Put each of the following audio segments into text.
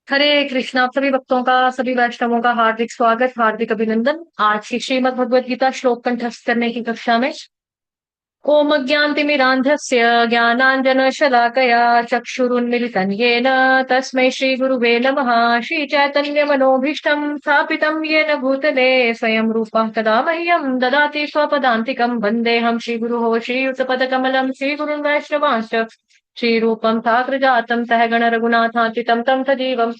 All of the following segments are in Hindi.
हरे कृष्णा। आप सभी भक्तों का, सभी वैष्णवों का हार्दिक स्वागत, हार्दिक अभिनंदन। आज की श्रीमद् भगवद गीता श्लोक कंठस्थ करने की कक्षा में ओम अज्ञानतिमिरान्धस्य ज्ञानाञ्जनशलाकया चक्षुरुन्मिलितं येन तस्मै श्रीगुरुवे नमः। श्रीचैतन्यमनोभीष्टं स्थापितं येन भूतले स्वयं रूपः कदा मह्यं ददाति स्वपदान्तिकं। वन्देऽहं श्रीगुरोः श्रीयुतपदकमलं श्रीगुरुन् वैष्णवांश्च श्रीरूपं साग्रजातं सहगण रघुनाथान्वितं तं सजीवम्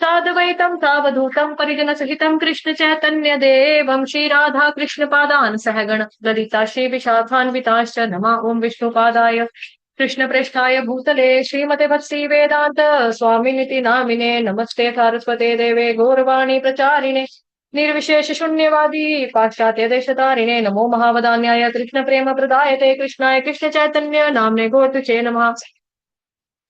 साद्वैतं सावधूतं परिजनसहितं कृष्ण चैतन्य देवं श्रीराधा कृष्ण पादान् सहगण ललिता श्री विशाखान्विताश्च नमः। ओम विष्णुपादाय कृष्ण प्रेष्ठाय भूतले श्रीमते भक्ति वेदांत स्वामिनिति नामिने नमस्ते सारस्वते देवे गौरवाणी प्रचारिणे निर्विशेष शून्यवादी पाश्चात्य देशतारिणे नमो महावदान्याय कृष्ण प्रेम प्रदायते कृष्णाय कृष्ण चैतन्य नाम्ने गोतुचे नमः।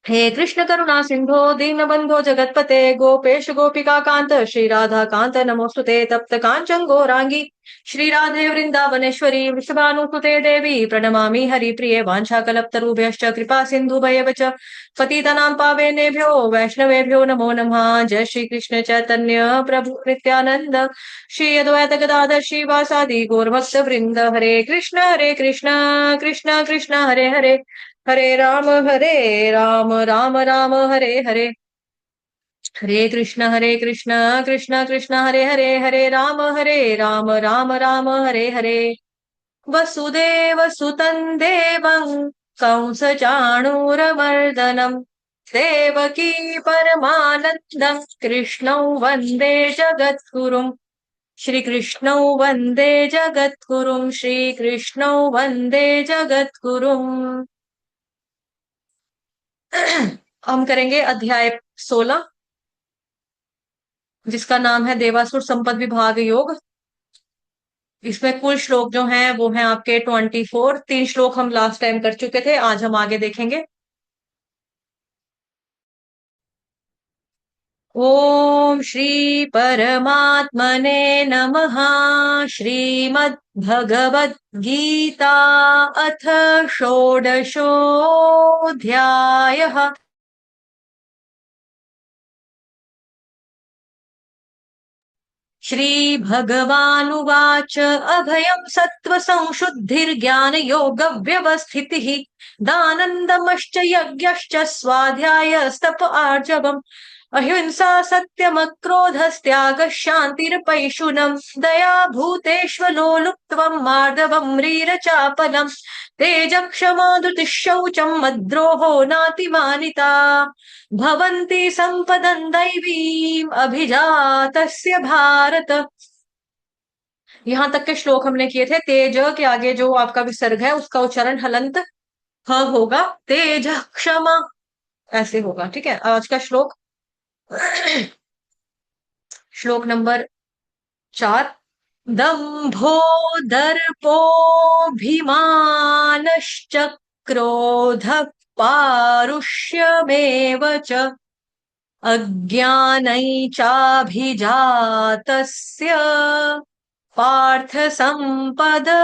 हे कृष्ण करुणा सिंधो दीनबंधो जगतपते गोपेश गोपिका कांत श्री राधा कांत नमोस्तुते तप्त कांचन गौरांगी श्री राधे वृंदावनेश्वरी वृषभानुसुते देवी प्रणमामि हरिप्रिये वाञ्छाकल्पतरुभ्यश्च कृपा सिन्धुभयेव च पतितानां पावनेभ्यो वैष्णवेभ्यो नमो नमः। जय श्री कृष्ण चैतन्य प्रभु नित्यानंद श्री अद्वैत गदाधर श्रीवासादि गौरभक्त वृंद। हरे कृष्ण कृष्ण कृष्ण हरे हरे हरे राम राम राम हरे हरे। हरे कृष्ण कृष्ण कृष्ण हरे हरे हरे राम राम हरे हरे। वसुदेव सुतं देवं कंसचाणूरमर्दनं देवकी परमानन्दं कृष्णौ वन्दे जगद्गुरुम्। श्रीकृष्णौ वन्दे जगद्गुरुम् श्रीकृष्णौ वन्दे जगद्गुरुम्। हम करेंगे अध्याय 16 जिसका नाम है देवासुर संपद विभाग योग। इसमें कुल श्लोक जो हैं वो हैं आपके 24। 3 श्लोक हम लास्ट टाइम कर चुके थे, आज हम आगे देखेंगे। ओम श्री परमात्मने नमः। श्रीमद् भगवद गीता अथ षोडशोऽध्यायः। श्रीभगवानुवाच अभयं सत्त्वसंशुद्धिर्ज्ञानयोगव्यवस्थितिः दानन्दमश्च यज्ञश्च स्वाध्यायस्तप आर्जवम् अहिंसा सत्यमक्रोधस्त्यागः शान्तिर्पैशुनम् दया भूतेष्वलो लुप्त्वम् मार्दवम् ह्रीरचापलम् तेजक्षमा धृतिः शौचम् मद्रोहो नातिमानिता भवन्ति सम्पदन् दैवीम् अभिजातस्य भारत। यहाँ तक के श्लोक हमने किए थे। तेज के आगे जो आपका विसर्ग है उसका उच्चारण हलंत ह होगा, तेज क्षमा ऐसे होगा। ठीक है, आज का श्लोक श्लोक नंबर 4। दंभो दर्पोऽभिमानश्च क्रोधः पारुष्यमेव च अज्ञानैचाभिजातस्य पार्थ संपदमासुरी।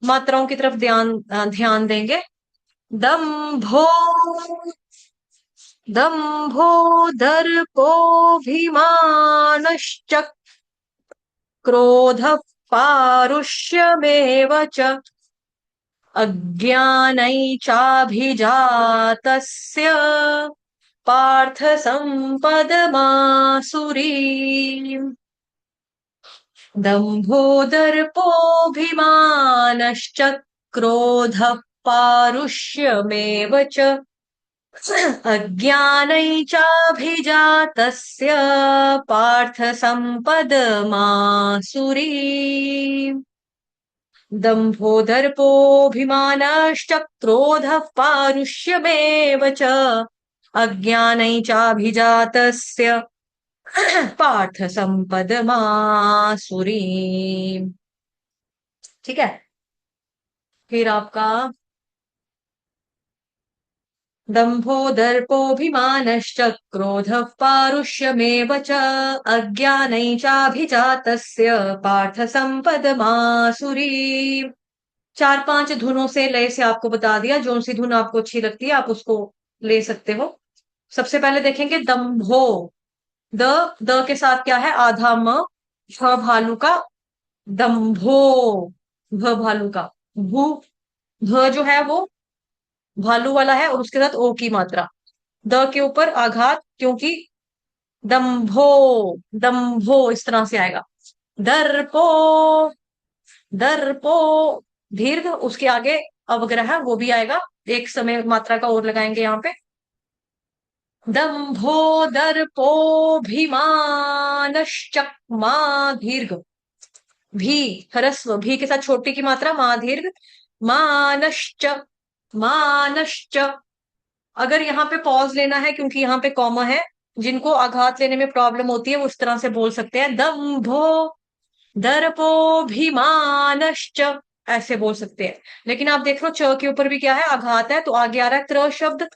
मात्राओं की तरफ ध्यान ध्यान देंगे। दंभो दंभो दर्पोऽभिमानश्च क्रोधः पारुष्यमेव च अज्ञानैचाभिजातस्य पार्थ संपदमासुरी। दंभो दर्पोऽभिमानश्च क्रोधः पारुष्यमेव च अज्ञानैचाभिजातस्य पार्थ संपदमासुरी। दंभो दर्पोऽभिमानश्च क्रोधः पारुष्यमेव च अज्ञानैचाभिजातस्य पार्थ संपदमासुरी। ठीक है, फिर आपका दंभो दर्पोऽभिमानश्च क्रोधः पारुष्यमेव च अज्ञानैचाभिजातस्य पार्थ संपदमासुरी। 4-5 धुनों से लय से आपको बता दिया, जो सी धुन आपको अच्छी लगती है आप उसको ले सकते हो। सबसे पहले देखेंगे दम्भो। द द के साथ क्या है, आधा म, भ भालू का, दम्भो, भ भालू का, भू, भ जो है वो भालू वाला है और उसके साथ ओ की मात्रा, द के ऊपर आघात, क्योंकि दम्भो, दम्भो इस तरह से आएगा। दर्पो, दर्पो, दीर्घ, उसके आगे अवग्रह वो भी आएगा, एक समय मात्रा का और लगाएंगे यहाँ पे। दम्भो दर्पोभिमानश्चक्मा, दीर्घ, भी, ह्रस्व, भी के साथ छोटी की मात्रा, मा दीर्घ, मानश्च, मानश्च। अगर यहाँ पे पॉज लेना है क्योंकि यहाँ पे कॉमा है, जिनको आघात लेने में प्रॉब्लम होती है वो इस तरह से बोल सकते हैं, दम्भो दर्पोभिमानश्च, ऐसे बोल सकते हैं। लेकिन आप देख लो च के ऊपर भी क्या है, आघात है, तो आगे आ रहा है त्र शब्द।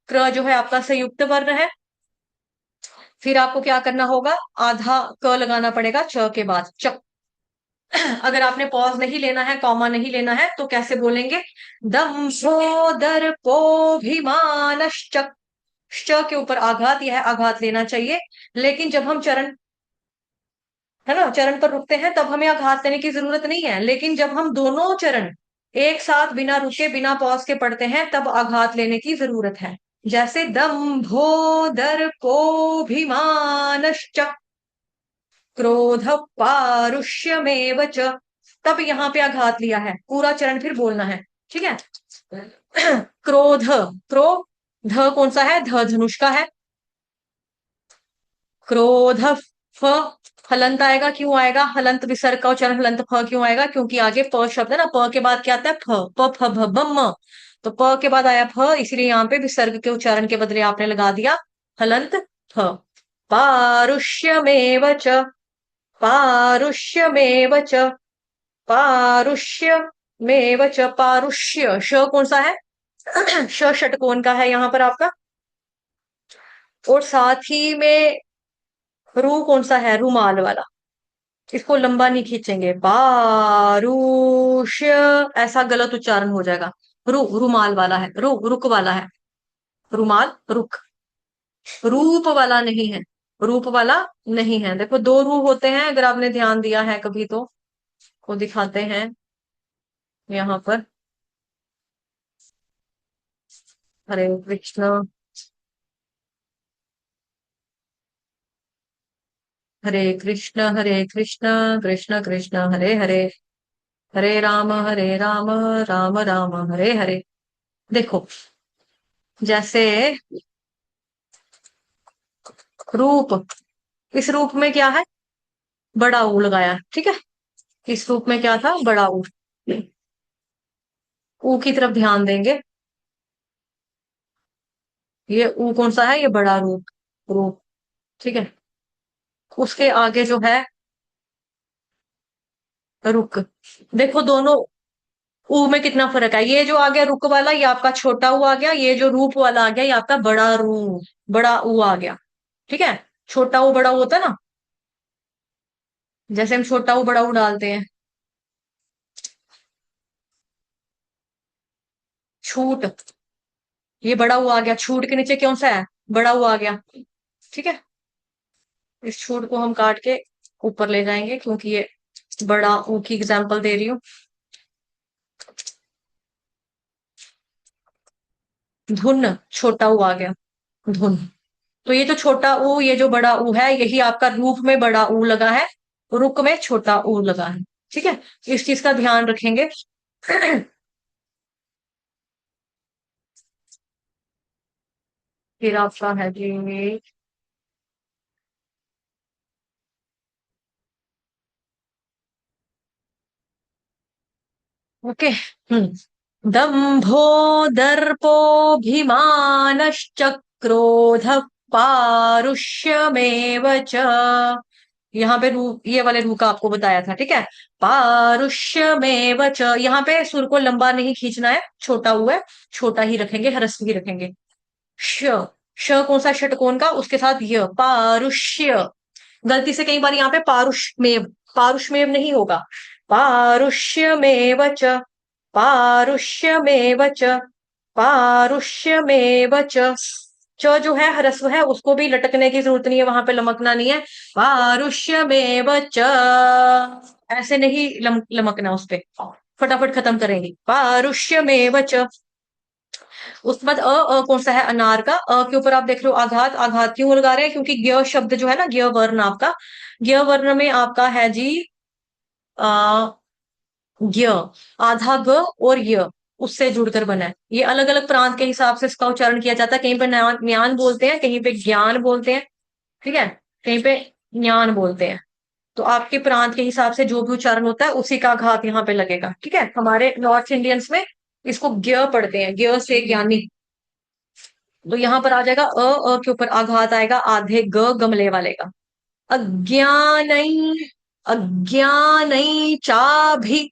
त्र जो है आपका संयुक्त वर्ण है। फिर आपको क्या करना होगा, आधा क लगाना पड़ेगा च के बाद, च। अगर आपने पॉज नहीं लेना है, कॉमा नहीं लेना है, तो कैसे बोलेंगे, दम्भो दर्पोभिमानश्च। श के ऊपर आघात, यह आघात लेना चाहिए, लेकिन जब हम चरण, है ना, चरण पर रुकते हैं तब हमें आघात लेने की जरूरत नहीं है, लेकिन जब हम दोनों चरण एक साथ बिना रुके बिना पॉज के पढ़ते हैं तब आघात लेने की जरूरत है। जैसे दम्भो दर्पोभिमानश्च, क्रोध पारुष्यमेव च, तब यहाँ पे आघात लिया है, पूरा चरण फिर बोलना है, ठीक है। क्रोध, क्रोध कौन सा है, ध धनुष का है। क्रोध, फ, हलंत आएगा, क्यों आएगा, हलंत विसर्ग का उच्चारण हलंत फ क्यों आएगा, क्योंकि आगे प शब्द है ना, प के बाद क्या आता है, फ, प फ भ ब म, तो प के बाद आया फ, इसलिए यहाँ पे विसर्ग के उच्चारण के बदले आपने लगा दिया हलंत फ। पारुष्यमेव च, पारुष्यमेव च, पारुष्यमेव च, पारुष्य, श कौन सा है, श षटकोण का है यहाँ पर आपका, और साथ ही में रू कौन सा है, रुमाल वाला, इसको लंबा नहीं खींचेंगे, बारूष्य, ऐसा गलत उच्चारण हो जाएगा। रुमाल वाला है, रुक वाला है, रुमाल रुक, रूप वाला नहीं है, रूप वाला नहीं है। देखो दो रू होते हैं, अगर आपने ध्यान दिया है कभी तो, को दिखाते हैं यहाँ पर। हरे कृष्ण, हरे कृष्ण, हरे कृष्ण, कृष्ण कृष्ण हरे हरे, हरे राम, राम राम हरे हरे। देखो, जैसे रूप, इस रूप में क्या है, बड़ा ऊ लगाया, ठीक है। इस रूप में क्या था, बड़ा ऊ, ऊ की तरफ ध्यान देंगे, ये ऊ कौन सा है, ये बड़ा रूप, रूप, ठीक है। उसके आगे जो है रुक, देखो दोनों ऊ में कितना फर्क है, ये जो आ गया रुक वाला ये आपका छोटा ऊ आ गया, ये जो रूप वाला आ गया ये आपका बड़ा रू, बड़ा ऊ आ गया, ठीक है। छोटा ऊ बड़ा ऊ होता है ना, जैसे हम छोटा ऊ बड़ा ऊ डालते हैं, छूट, ये बड़ा ऊ आ गया, छूट के नीचे कौन सा है, बड़ा ऊ आ गया, ठीक है। इस छूट को हम काट के ऊपर ले जाएंगे, क्योंकि ये बड़ा ऊ की एग्जाम्पल दे रही हूँ। धुन, छोटा ऊ आ गया, धुन। तो ये जो छोटा ऊ, ये जो बड़ा ऊ है, यही आपका रूप में बड़ा ऊ लगा है, रुक में छोटा ऊ लगा है, ठीक है। इस चीज का ध्यान रखेंगे। फिर आपका है जी, ओके, दम्भो दर्पोऽभिमानश्च, पारुष्यमेव च, यहाँ पे रू, ये वाले रू का आपको बताया था, ठीक है। पारुष्यमेव च, यहाँ पे सुर को लंबा नहीं खींचना है, छोटा हुआ है, छोटा ही रखेंगे, ह्रस्व ही रखेंगे। श, श कौन सा, षटकोण का, उसके साथ य, पारुष्य, गलती से कई बार यहाँ पे पारुष्मेव, पारुष्मेव नहीं होगा, पारुष्यमेव च, पारुष्यमेव च, पारुष्यमेव च, च जो है ह्रस्व है, उसको भी लटकने की जरूरत नहीं है, वहां पे लमकना नहीं है। पारुष्यमेव च, ऐसे नहीं लमकना उस पे, फटाफट खत्म करेंगे। पारुष्यमेव च। उसके बाद कौन सा है, अनार का। के ऊपर आप देख रहे हो आघात। आघात क्यों लगा रहे हैं, क्योंकि ज्ञ शब्द जो है ना, ज्ञ वर्ण आपका, ज्ञ वर्ण में आपका है जी आ, ज्ञ, आधा ग और य, उससे जुड़कर बना है। ये अलग अलग प्रांत के हिसाब से इसका उच्चारण किया जाता है। कहीं पे ज्ञान बोलते हैं, कहीं पे ज्ञान बोलते हैं, ठीक है, कहीं पे ज्ञान बोलते हैं। तो आपके प्रांत के हिसाब से जो भी उच्चारण होता है उसी का घात यहाँ पे लगेगा, ठीक है। हमारे नॉर्थ इंडियंस में इसको ज्ञ पढ़ते हैं, ज्ञ से ज्ञानी। तो यहां पर आ जाएगा के ऊपर आघात आएगा, आधे ग गमले वाले का। अज्ञानई, अज्ञानई चाभी,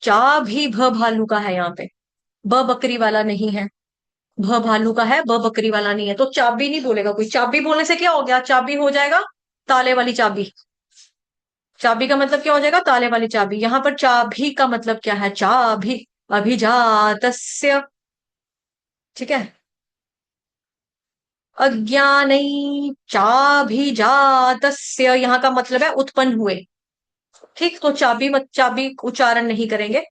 चाभी भ भालू का है यहाँ पे, ब बकरी वाला नहीं है। भ भालू का है, ब बकरी वाला नहीं है, तो चाबी नहीं बोलेगा कोई। चाबी बोलने से क्या हो गया, चाबी हो जाएगा ताले वाली चाबी। चाबी का मतलब क्या हो जाएगा, ताले वाली चाबी। यहां पर चाबी का मतलब क्या है, चाबी, अभिजातस्य, ठीक है। अज्ञानई चाभिजातस्य, यहाँ का मतलब है उत्पन्न हुए, ठीक। तो चाबी मत, चाबी उच्चारण नहीं करेंगे।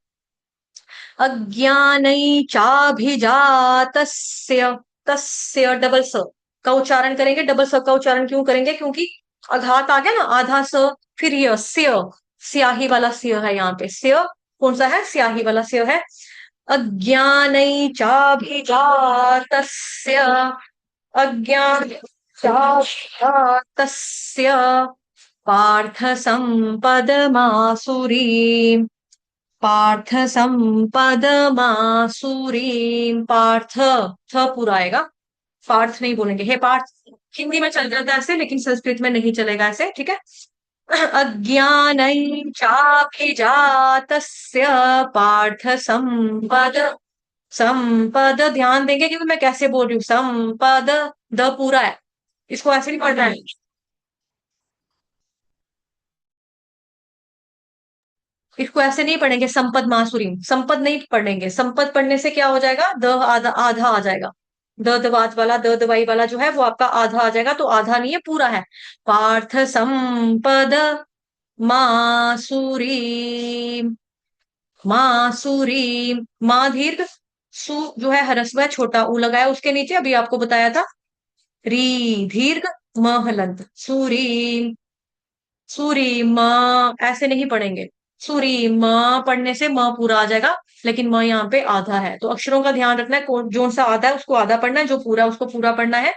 अज्ञानई चाभिजातस्य, तस्य डबल स का उच्चारण करेंगे। डबल स का उच्चारण क्यों करेंगे, क्योंकि आघात आ गया ना, आधा स, फिर य स्य, स्याही वाला स्य है यहाँ पे। स्य कौन सा है, स्याही वाला स्य है। अज्ञानई चाभिजातस्य, अज्ञान तस्य पार्थ संपदमासुरी, पार्थ संपदमासुरी। पार्थ, थ पूरा आएगा, पार्थ नहीं बोलेंगे। हे पार्थ हिंदी में चल जाता है ऐसे, लेकिन संस्कृत में नहीं चलेगा ऐसे, ठीक है। अज्ञानै चाभिजातस्य पार्थ संपद, संपद ध्यान देंगे क्योंकि मैं कैसे बोल रही हूँ। संपद, द पूरा है, इसको ऐसे नहीं पढ़ना है। इसको ऐसे नहीं पढ़ेंगे संपद मासुरी, संपद नहीं पढ़ेंगे। संपद पढ़ने से क्या हो जाएगा, द आधा, आधा आ जाएगा। द दवात वाला, द दवाई वाला जो है वो आपका आधा आ जाएगा, तो आधा नहीं है पूरा है। पार्थ संपद मासुरी, मासुरी, माँ दीर्घ, सु जो है ह्रस्व है, छोटा ऊ लगा है उसके नीचे, अभी आपको बताया था। री दीर्घ, म हलंत, सूरी, सूरी म, ऐसे नहीं पढ़ेंगे। सूरी म पढ़ने से म पूरा आ जाएगा, लेकिन म यहाँ पे आधा है। तो अक्षरों का ध्यान रखना है, जो सा आधा है उसको आधा पढ़ना है, जो पूरा है उसको पूरा पढ़ना है।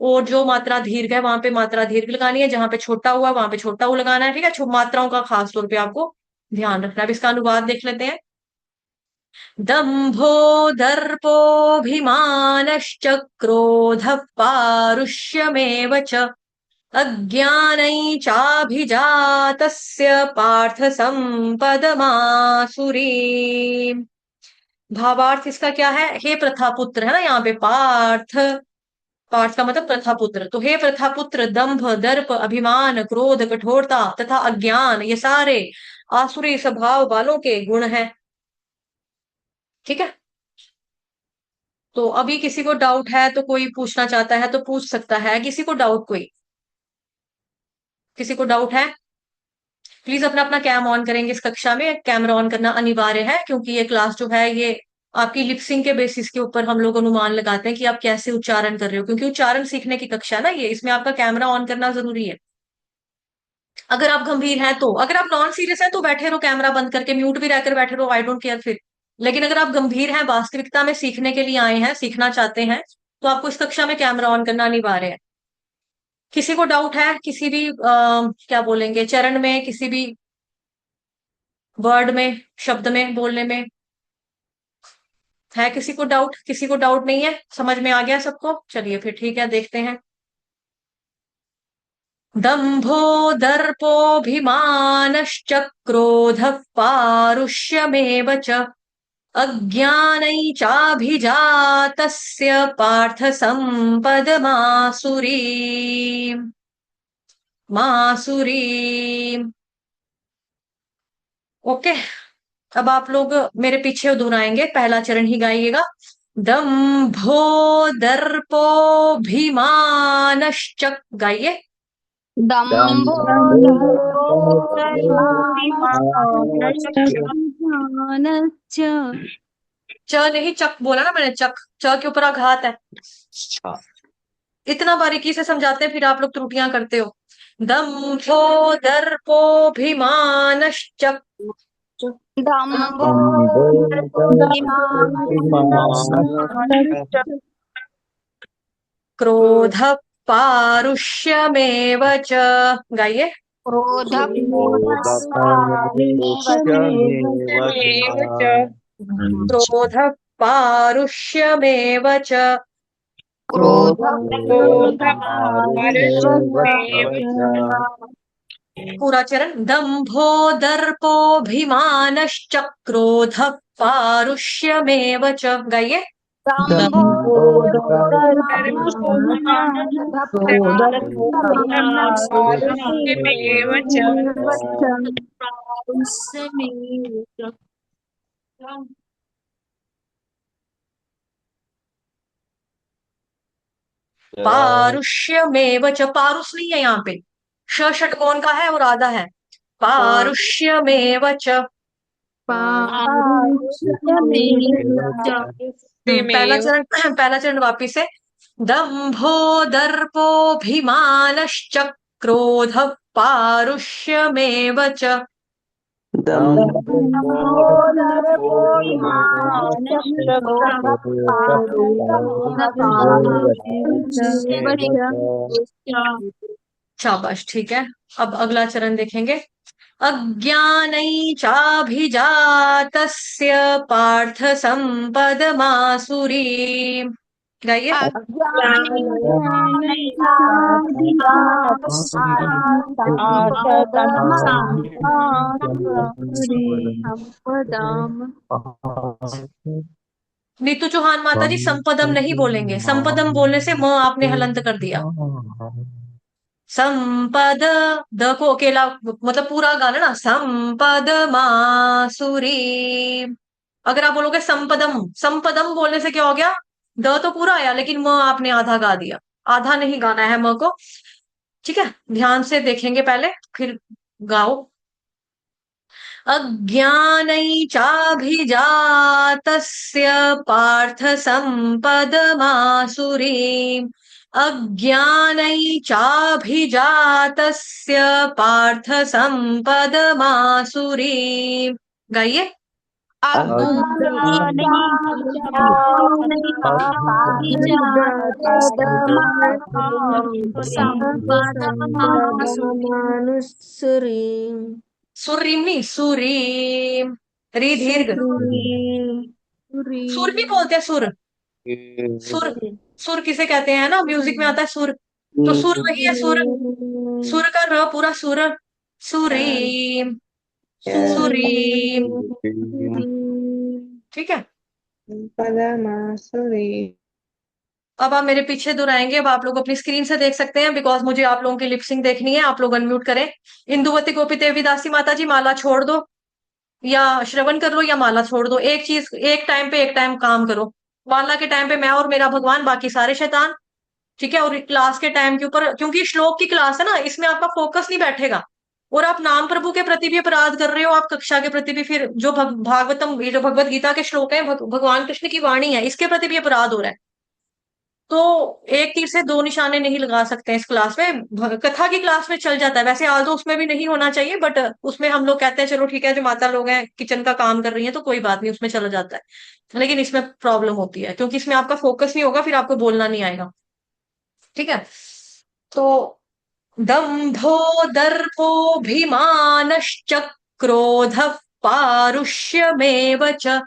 और जो मात्रा दीर्घ है वहां पे मात्रा दीर्घ लगानी है, जहां पे छोटा हुआ वहां पे छोटा ऊ लगाना है, ठीक है। मात्राओं का खास तौर पे आपको ध्यान रखना है। अब इसका अनुवाद देख लेते हैं। दंभो दर्पोऽभिमानश्च क्रोधः पारुष्यमेव च अज्ञानै चाभिजातस्य पार्थ संपदमासुरी। भावार्थ इसका क्या है, हे प्रथा पुत्र, है ना यहाँ पे पार्थ, पार्थ का मतलब प्रथा पुत्र। तो हे प्रथा पुत्र, दंभ, दर्प, अभिमान, क्रोध, कठोरता तथा अज्ञान, ये सारे आसुरी स्वभाव वालों के गुण हैं, ठीक है। तो अभी किसी को डाउट है तो कोई पूछना चाहता है तो पूछ सकता है, किसी को डाउट, कोई किसी को डाउट है, प्लीज अपना अपना कैम ऑन करेंगे। इस कक्षा में कैमरा ऑन करना अनिवार्य है, क्योंकि ये क्लास जो है ये आपकी लिपसिंग के बेसिस के ऊपर हम लोग अनुमान लगाते हैं कि आप कैसे उच्चारण कर रहे हो, क्योंकि उच्चारण सीखने की कक्षा है ना ये, इसमें आपका कैमरा ऑन करना जरूरी है। अगर आप गंभीर हैं तो, अगर आप नॉन सीरियस हैं तो बैठे रहो कैमरा बंद करके, म्यूट भी रहकर बैठे रहो, आई डोंट केयर फिर। लेकिन अगर आप गंभीर हैं, वास्तविकता में सीखने के लिए आए हैं, सीखना चाहते हैं, तो आपको इस कक्षा में कैमरा ऑन करना अनिवार्य है। किसी को डाउट है किसी भी क्या बोलेंगे, चरण में, किसी भी वर्ड में, शब्द में, बोलने में, है किसी को डाउट, किसी को डाउट नहीं है, समझ में आ गया सबको, चलिए फिर ठीक है, देखते हैं। दंभो दर्पोऽभिमानश्च क्रोधः पारुष्यमेव च अज्ञानै चाभिजातस्य पार्थ संपदमासुरी, मासुरी। ओके, अब आप लोग मेरे पीछे दोहराएंगे, पहला चरण ही गाइएगा। दंभो दर्पोऽभिमानश्च, गाइए। दम्भो दर्पोऽभिमानश्च। च नहीं चक बोला ना मैंने, चक, च के ऊपर आघात है। इतना बारीकी से समझाते हैं फिर आप लोग त्रुटियां करते हो। दम्भो दर्पोऽभिमानश्च, दम्भो दर्पोऽभिमानश्च। क्रोध पारुष्यमेव च, गाइए। क्रोधपारुष्यमेव च। क्रोध पारुष्यमेव च, क्रोधपारुष्यमेव च। पूरा चरण। दम्भो दर्पोऽभिमानश्च क्रोध पारुष्यमेव च, गाइए। दम्भो क्रोधपारुष्यमेव च। पारुष्यमेव च, पारुष नहीं है यहाँ पे, श षटकोण का है और आधा है। पारुष्यमेव च, पहला चरण पहला चरण वापिस से। दम्भो दर्पोऽभिमानश्च क्रोध पारुष्यमेव च, शाबाश, ठीक है। अब अगला चरण देखेंगे। अज्ञानैचाभिजातस्य पार्थ सम्पदमासुरी, गाइए। नीतू चौहान माता जी, संपदम नहीं बोलेंगे, संपदम बोलने से म आपने हलंत कर दिया। संपद, द को अकेला मतलब पूरा गाना ना, संपद मासुरी। अगर आप बोलोगे संपदम, संपदम बोलने से क्या हो गया, द तो पूरा आया लेकिन म आपने आधा गा दिया। आधा नहीं गाना है म को, ठीक है। ध्यान से देखेंगे पहले फिर गाओ। अज्ञानैचाभिजातस्य पार्थ सम्पदमासुरीम्, अज्ञानैचाभिजातस्य पार्थ सम्पदमासुरीम्, गाइए। सुरीम नहीं, सुरीम, री दीर्घ, सुर भी बोलते हैं, सुर, सुर, सुर किसे कहते हैं ना, म्यूजिक में आता है सुर, तो सुर वही है, सुर, सुर का र पूरा सुर, सुरीम, सुरीम, ठीक है। अब आप मेरे पीछे दोहराएंगे, अब आप लोग अपनी स्क्रीन से देख सकते हैं बिकॉज मुझे आप लोगों की लिपसिंग देखनी है। आप लोग अनम्यूट करें। इंदुवती गोपी देवी दासी माता जी, माला छोड़ दो या श्रवण कर लो या माला छोड़ दो, एक चीज एक टाइम पे एक टाइम काम करो। माला के टाइम पे मैं और मेरा भगवान, बाकी सारे शैतान, ठीक है। और क्लास के टाइम के ऊपर, क्योंकि श्लोक की क्लास है ना, इसमें आपका फोकस नहीं बैठेगा और आप नाम प्रभु के प्रति भी अपराध कर रहे हो, आप कक्षा के प्रति भी, फिर जो भागवतम, ये जो भगवत गीता के श्लोक है, भगवान कृष्ण की वाणी है, इसके प्रति भी अपराध हो रहा है। तो एक तीर से दो निशाने नहीं लगा सकते इस क्लास में। कथा की क्लास में चल जाता है वैसे, आल्दो उसमें भी नहीं होना चाहिए, बट उसमें हम लोग कहते हैं चलो ठीक है, जो माता लोग हैं किचन का काम कर रही हैं तो कोई बात नहीं, उसमें चला जाता है। लेकिन इसमें प्रॉब्लम होती है क्योंकि इसमें आपका फोकस नहीं होगा, फिर आपको बोलना नहीं आएगा, ठीक है। तो दम्भो दर्पोऽभिमानश्च क्रोध पारुष्यमेव च,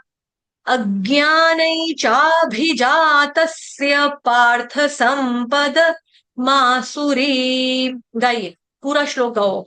अज्ञानैचाभिजातस्य पार्थ सम्पद मासुरी, गाइए पूरा श्लोक गाओ।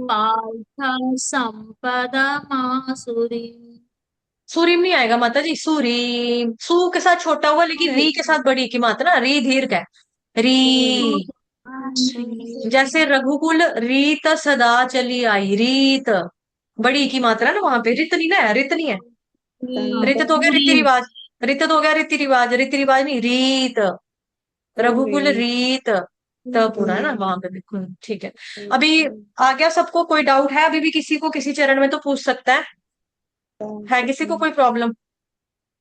पार्थ सम्पदमासुरी। सूरीम नहीं आएगा माता जी, सूरीम, सू के साथ छोटा हुआ लेकिन री के साथ बड़ी की मात्रा, री दीर्घ है, री। जैसे रघुकुल रीत सदा चली आई, रीत बड़ी की मात्रा ना वहां पे, रित नहीं ना है, रित नहीं है, रित तो हो गया रीति रिवाज, रित तो हो गया रीति रिवाज नहीं, रीत, रघुकुल रीत, तब पूरा है ना वहां पे, बिल्कुल ठीक है। अभी आ गया सबको, कोई डाउट है अभी भी किसी को, किसी चरण में तो पूछ सकता है किसी को कोई प्रॉब्लम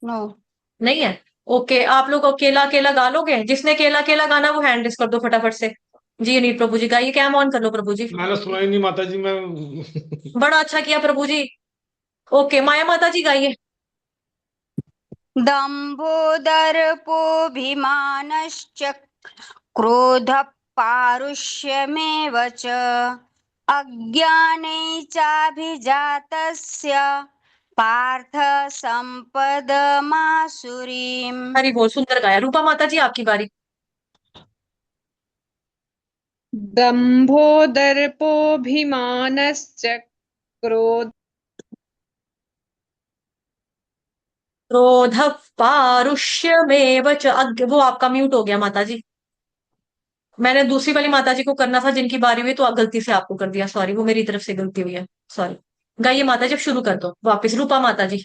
नो। नहीं है? ओके, आप लोग अकेला अकेला गा लोगे, जिसने अकेला अकेला गाना वो हैंड रेस कर दो फटाफट से। जी अनिल प्रभु जी गाइए, कैम ऑन कर लो प्रभु जी। मैंने सुना ही नहीं माता जी, मैं बड़ा अच्छा किया प्रभु जी। ओके माया माता जी गाइए। दम्भो दर्पोऽभिमानश्च क्रोधः पारुष्यमेव च अज्ञाने चाभिजातस्य पार्थ सम्पदमासुरीम्। हरी बोल, सुंदर गाया। रूपा माता जी आपकी बारी। दम्भो दर्पोऽभिमानश्च क्रोध क्रोध पारुष्यमेव च वो आपका म्यूट हो गया माता जी। मैंने दूसरी वाली माता जी को करना था जिनकी बारी हुई, तो गलती से आपको कर दिया, सॉरी, वो मेरी तरफ से गलती हुई है, सॉरी। गाइए माता जी, अब शुरू कर दो वापस, रूपा माता जी।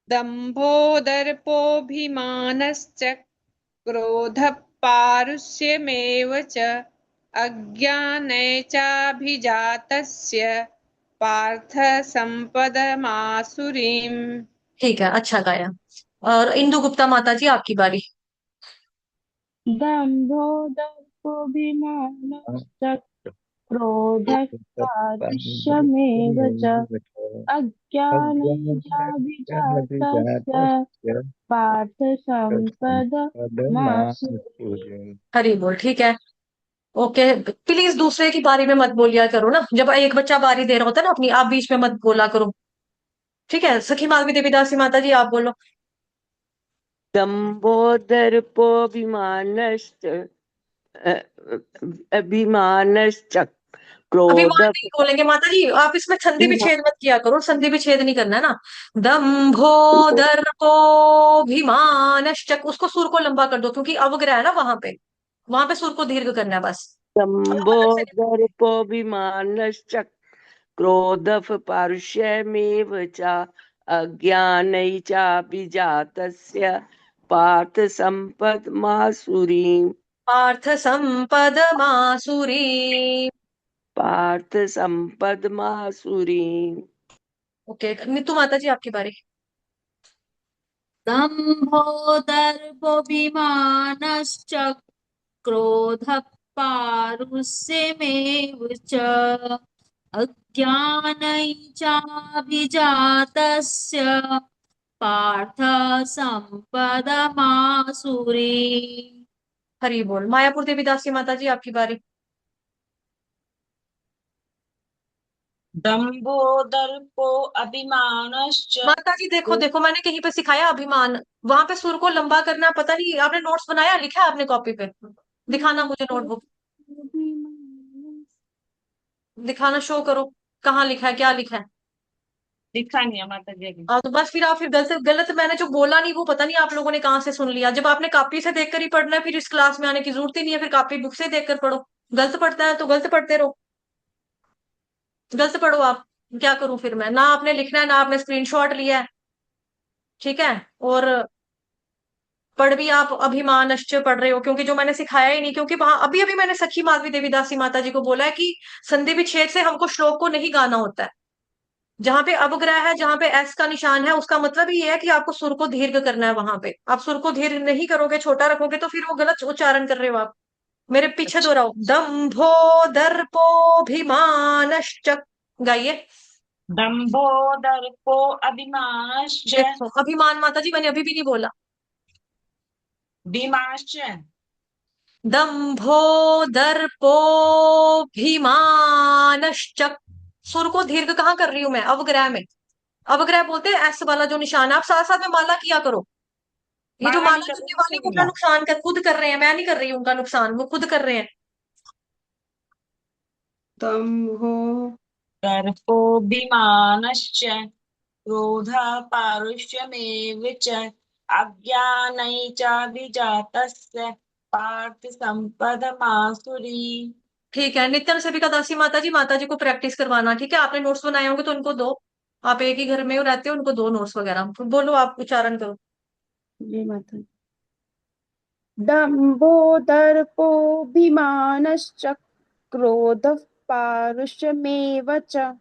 दम्भो दर्पोऽभिमानश्च क्रोधः पारुष्यमेव च अज्ञाने चाभिजातस्य पार्थ सम्पदमासुरीम्। ठीक है, अच्छा गाया। और इंदु गुप्ता माता जी आपकी बारी। दम्भो दर्पोऽभिमानश्च क्रोधः पारुष्यमेव च अज्ञानञ्चाभिजातस्य पार्थ सम्पदमासुरीम्। हरी बोल, ठीक है। ओके, प्लीज दूसरे की बारी में मत बोलिया करो ना, जब एक बच्चा बारी दे रहा होता है ना अपनी, आप बीच में मत बोला करो, ठीक है? सखी माधवी देवीदासी माता जी आप बोलो। दम्भोदर्पोऽभिमानश्च अभिमानश्च क्रोध अभिमान नहीं बोलेंगे माता जी, आप इसमें संधि विच्छेद मत किया करो, संधि विच्छेद नहीं करना है ना। दम्भो दर्पोभिमानश्च, उसको सुर को लंबा कर दो क्योंकि अवग्रह है ना वहां पे सुर को दीर्घ करना है बस। अलग से नहीं। दम्भोदर्पोऽभिमानश्च क्रोधः पारुष्यमेव च अज्ञानै चाभिजातस्य पार्थ सम्पदमासुरीम्। पार्थ संपदमासुरी। पार्थ सम्पदमासुरीम्। ओके, नीतू माता जी आपकी बारी। दम्भो दर्पोऽभिमानश्च क्रोधः पारुष्यमेव च अज्ञानञ्चाभिजातस्य पार्थ सम्पदमासुरीम्। हरी बोल। मायापुर देवीदासी माता जी आपकी बारी। दम्भो दर्पो अभिमानश्च माता जी देखो देखो, मैंने कहीं पे सिखाया अभिमान, वहां पे सुर को लंबा करना, पता नहीं आपने नोट्स बनाया, लिखा है आपने कॉपी पे? दिखाना मुझे नोटबुक, दिखाना, शो करो, कहाँ लिखा है, क्या लिखा है? दिखा नहीं है माता जी अभी। तो बस फिर आप फिर गलत गलत, मैंने जो बोला नहीं वो पता नहीं आप लोगों ने कहाँ से सुन लिया, जब आपने कॉपी से देखकर ही पढ़ना है फिर इस क्लास में आने की जरूरत ही नहीं है, फिर कॉपी बुक से देखकर पढ़ो। गलत पढ़ता है तो गलत पढ़ते रहो, गलत पढ़ो आप। क्या करूं फिर मैं, ना आपने लिखना है ना आपने स्क्रीनशॉट लिया है, ठीक है? और पढ़ भी आप अभिमानश्च पढ़ रहे हो क्योंकि जो मैंने सिखाया ही नहीं, क्योंकि वहां अभी अभी मैंने सखी माधवी देवीदासी माता जी को बोला है कि संधि विच्छेद से हमको श्लोक को नहीं गाना होता है। जहां पे अवग्रह है, जहां पे एस का निशान है, उसका मतलब ये है कि आपको सुर को दीर्घ करना है, वहां पे आप सुर को दीर्घ नहीं करोगे, छोटा रखोगे तो फिर वो गलत उच्चारण कर रहे हो आप। मेरे पीछे अच्छा। दोहराओ, दम्भो दर्पोभिमानश्च, गाइए। दम्भो दर्पो अभिमानश्च देखो अभिमान माता जी मैंने अभी भी नहीं बोला। भीमाश्च। दम्भो दर्पोभिमानश्च, सुर को दीर्घ कहाँ कर रही हूं मैं? अवग्रह में। अवग्रह बोलते हैं एस वाला जो निशान है, आप साथ साथ में माला किया करो। ये जो माला नहीं माला कर करने रही वाले वो अपना इसलिए। नुकसान कर खुद कर रहे हैं, मैं नहीं कर रही हूँ उनका नुकसान, वो खुद कर रहे हैं। दम्भो दर्पो अभिमानश्च क्रोधः पारुष्यमेव च अज्ञानै चाभिजातस्य पार्थ सम्पदमासुरी। ठीक है, नित्यम से भी का दासी माता जी को प्रैक्टिस करवाना। ठीक है, आपने नोट्स बनाए होंगे तो उनको दो। आप एक ही घर में रहते हो, उनको दो नोट्स वगैरह। बोलो, आप उच्चारण करो। जी माता। दम्भो दर्पोऽभिमानश्च क्रोधः पारुष्यमेव च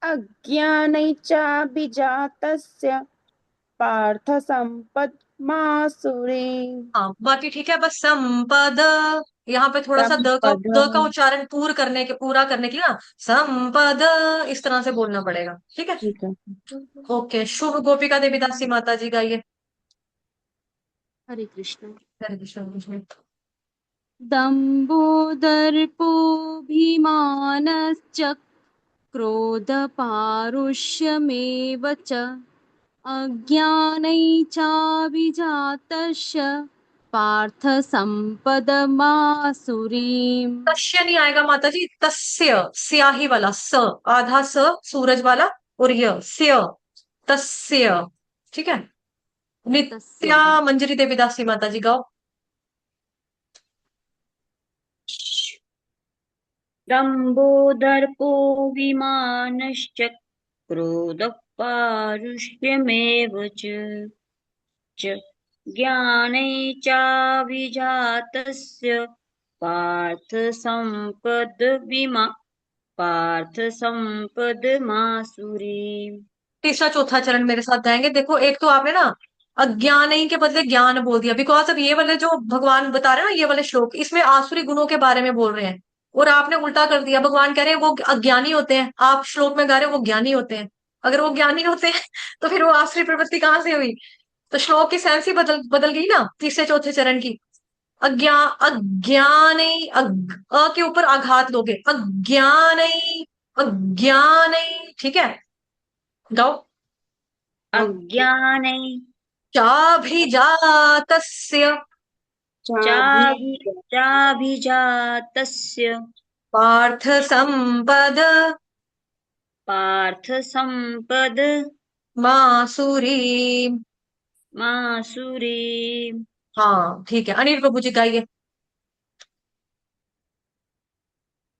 अज्ञानैश्चाभिजातस्य पार्थ सम्पद्मासुरी। हाँ, बाकी ठीक है। बस संपद, यहाँ पे थोड़ा सा संपद। द का उच्चारण पूरा करने के लिए ना संपद इस तरह से बोलना पड़ेगा। ठीक है। ठीक है। ओके, शुभ गोपिका देवी दासी माता जी गाइए। हरे कृष्ण। हरे कृष्ण, हरे कृष्ण। दम्भोदर्पोऽभिमानश्च क्रोधपारुष्यमेव च अज्ञानैश्चाभिजातस्य पार्थ सम्पदमासुरीम्। तस्य नहीं आएगा माता जी, तस्य, स्याही वाला स, आधा स सूरज वाला, और य स्य, तस्य। ठीक है। तस्य। नित्या मंजरी देवी दासी माता जी गाओ। दम्भोदर्पोऽभिमानश्च क्रोधः पारुष्यमेव च ज्ञानै चाभिजातस्य पार्थ सम्पदमासुरीम्। तीसरा चौथा चरण मेरे साथ जाएंगे। देखो, एक तो आपने ना अज्ञान ही के बदले ज्ञान बोल दिया, बिकॉज अब ये वाले जो भगवान बता रहे हैं ना, ये वाले श्लोक, इसमें आसुरी गुणों के बारे में बोल रहे हैं, और आपने उल्टा कर दिया। भगवान कह रहे हैं वो अज्ञानी होते हैं, आप श्लोक में गा रहे हो वो ज्ञानी होते हैं। अगर वो ज्ञानी होते हैं तो फिर वो आसुरी प्रवृत्ति कहाँ से हुई? तो श्लोक की सेंस ही बदल बदल गई ना तीसरे चौथे चरण की। अज्ञान अ के ऊपर आघात लोगे, अज्ञान, अज्ञान। ठीक है, गाओ। अज्ञानै चाभिजातस्य चाभिजातस्य पार्थ संपद पार्थ सम्पद मासुरी। मासुरीम्। हाँ, ठीक है। अनिल प्रभु जी गाइए।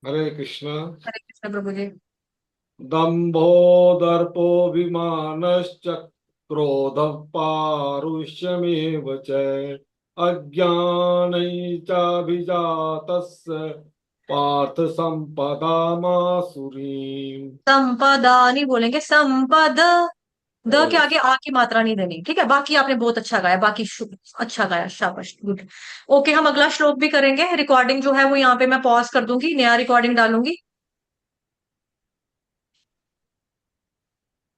हरे कृष्ण। हरे कृष्ण प्रभु जी। दम्भो दर्पोऽभिमानश्च क्रोधः पारुष्यमेव च अज्ञानैश्चाभिजातस्य पार्थ सम्पदामासुरीम्। संपदा नहीं बोलेंगे, संपद। द के आगे आ की मात्रा नहीं देनी। ठीक है, बाकी आपने बहुत अच्छा गाया, बाकी अच्छा गाया, शाबाश, गुड। ओके, हम अगला श्लोक भी करेंगे। रिकॉर्डिंग जो है वो यहाँ पे मैं पॉज कर दूंगी, नया रिकॉर्डिंग डालूंगी।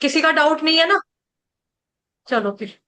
किसी का डाउट नहीं है ना? चलो फिर।